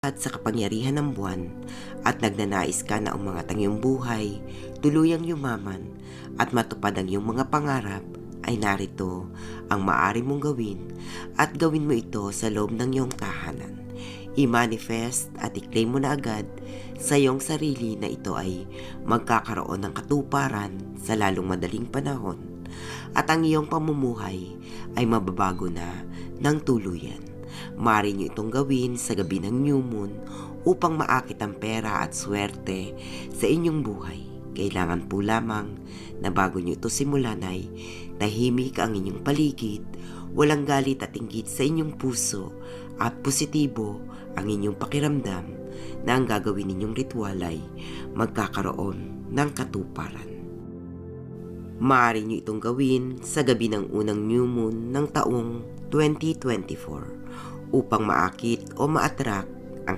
at sa kapangyarihan ng buwan at nagnanais ka na umangat ang iyong buhay, tuluyang yumaman at matupad ang iyong mga pangarap, ay narito ang maaari mong gawin at gawin mo ito sa loob ng iyong tahanan. I-manifest at i-claim mo na agad sa iyong sarili na ito ay magkakaroon ng katuparan sa lalong madaling panahon at ang iyong pamumuhay ay mababago na ng tuluyan. Maaari nyo itong gawin sa gabi ng new moon upang maakit ang pera at swerte sa inyong buhay. Kailangan po lamang na bago nyo ito simulan ay tahimik ang inyong paligid, walang galit at inggit sa inyong puso at positibo ang inyong pakiramdam na ang gagawin ninyong ritual ay magkakaroon ng katuparan. Maaari nyo itong gawin sa gabi ng unang new moon ng taong 2024 upang maakit o ma-attract